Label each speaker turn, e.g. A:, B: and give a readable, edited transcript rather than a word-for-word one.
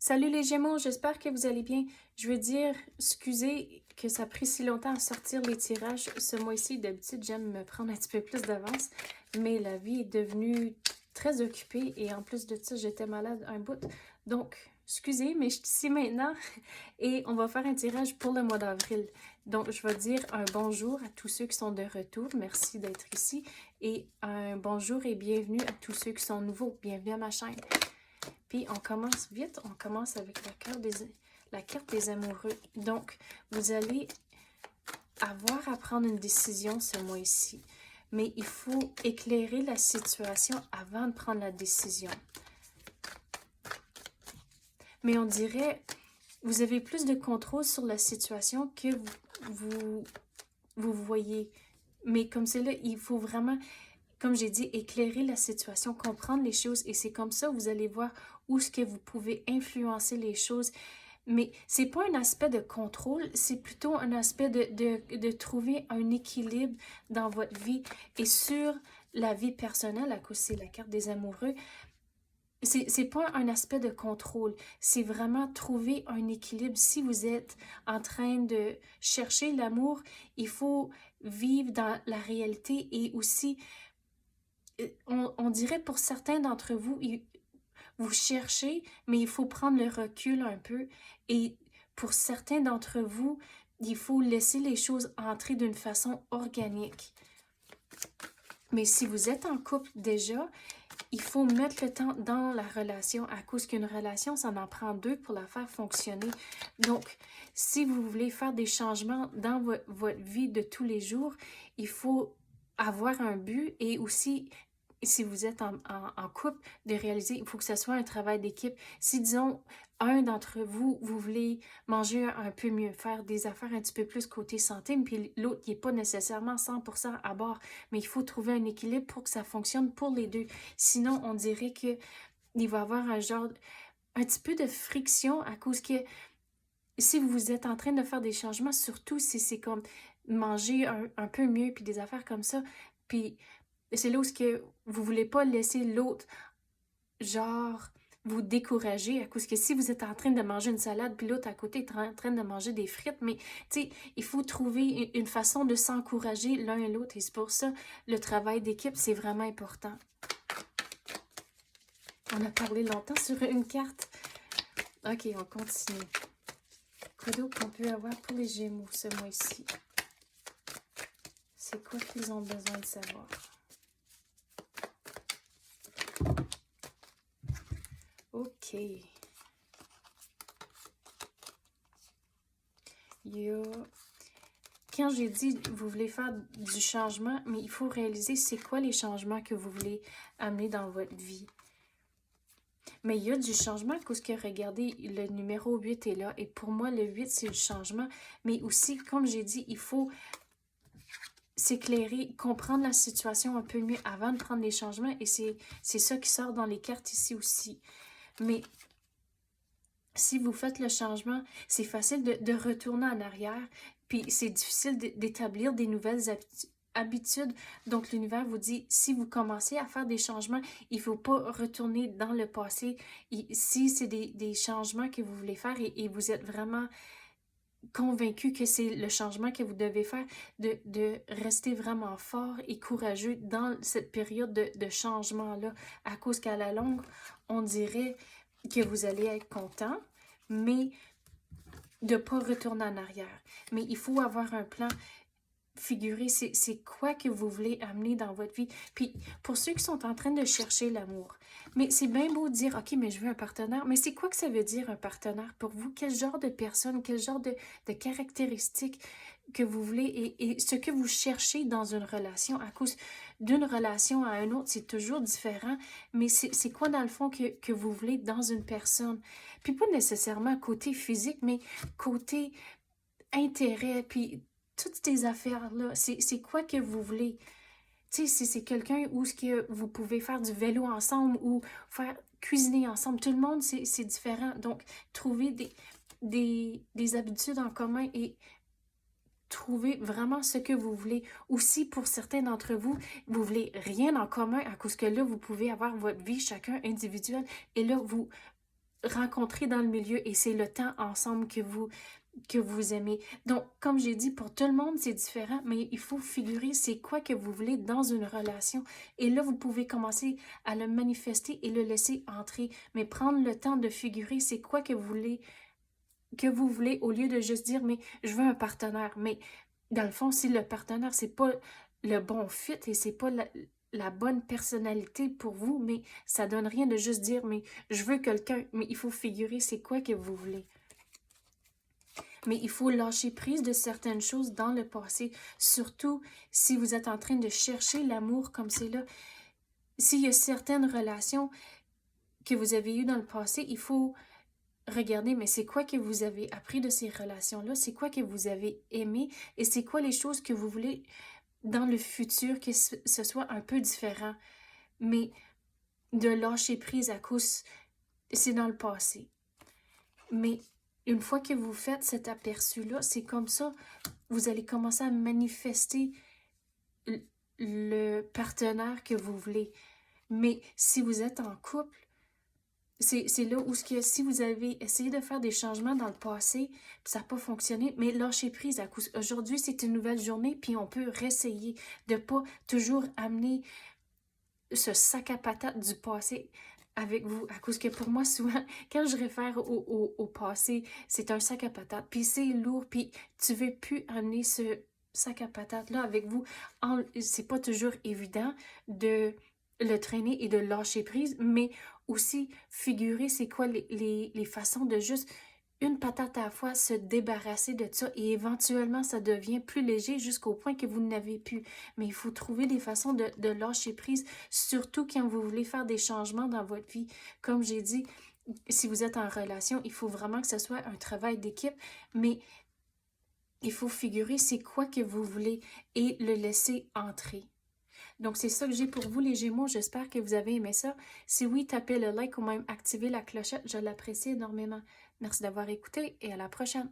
A: Salut les Gémeaux, j'espère que vous allez bien. Je veux dire, excusez que ça a pris si longtemps à sortir les tirages ce mois-ci. D'habitude, j'aime me prendre un petit peu plus d'avance, mais la vie est devenue très occupée et en plus de ça, j'étais malade un bout. Donc, excusez, mais je suis ici maintenant et on va faire un tirage pour le mois d'avril. Donc, je vais dire un bonjour à tous ceux qui sont de retour. Merci d'être ici. Et un bonjour et bienvenue à tous ceux qui sont nouveaux. Bienvenue à ma chaîne. Puis on commence vite, on commence avec la carte des amoureux. Donc, vous allez avoir à prendre une décision ce mois-ci. Mais il faut éclairer la situation avant de prendre la décision. Mais on dirait, vous avez plus de contrôle sur la situation que vous voyez. Mais comme c'est là, il faut vraiment, comme j'ai dit, éclairer la situation, comprendre les choses. Et c'est comme ça, vous allez voir où est-ce que vous pouvez influencer les choses. Mais c'est pas un aspect de contrôle, c'est plutôt un aspect de trouver un équilibre dans votre vie. Et sur la vie personnelle, à cause c'est la carte des amoureux, c'est pas un aspect de contrôle, c'est vraiment trouver un équilibre. Si vous êtes en train de chercher l'amour, il faut vivre dans la réalité et aussi, on dirait pour certains d'entre vous, vous cherchez, mais il faut prendre le recul un peu. Et pour certains d'entre vous, il faut laisser les choses entrer d'une façon organique. Mais si vous êtes en couple déjà, il faut mettre le temps dans la relation à cause qu'une relation, ça en prend deux pour la faire fonctionner. Donc, si vous voulez faire des changements dans votre vie de tous les jours, il faut avoir un but et aussi si vous êtes en couple, de réaliser, il faut que ce soit un travail d'équipe. Si, disons, un d'entre vous, vous voulez manger un peu mieux, faire des affaires un petit peu plus côté santé, puis l'autre, il n'est pas nécessairement 100% à bord, mais il faut trouver un équilibre pour que ça fonctionne pour les deux. Sinon, on dirait que il va y avoir un petit peu de friction à cause que si vous êtes en train de faire des changements, surtout si c'est comme manger un peu mieux, puis des affaires comme ça, puis c'est là où ce que vous voulez pas laisser l'autre, genre, vous décourager à cause que si vous êtes en train de manger une salade, puis l'autre à côté est en train de manger des frites, mais tu sais, il faut trouver une façon de s'encourager l'un et l'autre. Et c'est pour ça, le travail d'équipe, c'est vraiment important. On a parlé longtemps sur une carte. Ok, on continue. Quoi d'autre qu'on peut avoir pour les Gémeaux ce mois-ci? C'est quoi qu'ils ont besoin de savoir? Ok. Quand j'ai dit vous voulez faire du changement, mais il faut réaliser c'est quoi les changements que vous voulez amener dans votre vie. Mais il y a du changement parce que regardez, le numéro 8 est là. Et pour moi, le 8, c'est le changement. Mais aussi, comme j'ai dit, il faut s'éclairer, comprendre la situation un peu mieux avant de prendre les changements. Et c'est ça qui sort dans les cartes ici aussi. Mais si vous faites le changement, c'est facile de retourner en arrière. Puis c'est difficile d'établir des nouvelles habitudes. Donc l'univers vous dit, si vous commencez à faire des changements, il ne faut pas retourner dans le passé. Si c'est des changements que vous voulez faire et vous êtes vraiment convaincu que c'est le changement que vous devez faire, de rester vraiment fort et courageux dans cette période de changement-là. À cause qu'à la longue, on dirait que vous allez être content, mais de ne pas retourner en arrière. Mais il faut avoir un plan. Figurez, c'est quoi que vous voulez amener dans votre vie. Puis, pour ceux qui sont en train de chercher l'amour, mais c'est bien beau de dire, OK, mais je veux un partenaire, mais c'est quoi que ça veut dire un partenaire pour vous? Quel genre de personne, quel genre de caractéristiques que vous voulez et ce que vous cherchez dans une relation à cause d'une relation à une autre, c'est toujours différent, mais c'est quoi dans le fond que vous voulez dans une personne? Puis pas nécessairement côté physique, mais côté intérêt, puis toutes ces affaires-là, c'est quoi que vous voulez? Tu sais, si c'est quelqu'un où ce que vous pouvez faire du vélo ensemble ou faire cuisiner ensemble, tout le monde, c'est différent. Donc, trouver des habitudes en commun et trouver vraiment ce que vous voulez. Aussi, pour certains d'entre vous, vous voulez rien en commun à cause que là, vous pouvez avoir votre vie chacun individuelle et là, rencontrer dans le milieu et c'est le temps ensemble que vous aimez. Donc, comme j'ai dit, pour tout le monde, c'est différent, mais il faut figurer c'est quoi que vous voulez dans une relation. Et là, vous pouvez commencer à le manifester et le laisser entrer. Mais prendre le temps de figurer c'est quoi que vous voulez au lieu de juste dire, mais je veux un partenaire. Mais dans le fond, si le partenaire, c'est pas le bon fit et c'est pas la bonne personnalité pour vous, mais ça donne rien de juste dire, mais je veux quelqu'un, mais il faut figurer c'est quoi que vous voulez. Mais il faut lâcher prise de certaines choses dans le passé, surtout si vous êtes en train de chercher l'amour comme c'est là. S'il y a certaines relations que vous avez eues dans le passé, il faut regarder, mais c'est quoi que vous avez appris de ces relations-là? C'est quoi que vous avez aimé? Et c'est quoi les choses que vous voulez dans le futur, que ce soit un peu différent? Mais de lâcher prise à cause, c'est dans le passé. Mais une fois que vous faites cet aperçu-là, c'est comme ça, vous allez commencer à manifester le partenaire que vous voulez. Mais si vous êtes en couple, c'est là où si vous avez essayé de faire des changements dans le passé, ça n'a pas fonctionné, mais lâchez prise à cause. Aujourd'hui, c'est une nouvelle journée, puis on peut réessayer de ne pas toujours amener ce sac à patates du passé avec vous. À cause que pour moi, souvent, quand je réfère au passé, c'est un sac à patates, puis c'est lourd, puis tu ne veux plus amener ce sac à patates-là avec vous. C'est pas toujours évident de le traîner et de lâcher prise, mais aussi figurer c'est quoi les façons de juste une patate à la fois se débarrasser de ça et éventuellement ça devient plus léger jusqu'au point que vous n'avez plus. Mais il faut trouver des façons de lâcher prise, surtout quand vous voulez faire des changements dans votre vie. Comme j'ai dit, si vous êtes en relation, il faut vraiment que ce soit un travail d'équipe, mais il faut figurer c'est quoi que vous voulez et le laisser entrer. Donc, c'est ça que j'ai pour vous, les Gémeaux. J'espère que vous avez aimé ça. Si oui, tapez le like ou même activez la clochette. Je l'apprécie énormément. Merci d'avoir écouté et à la prochaine.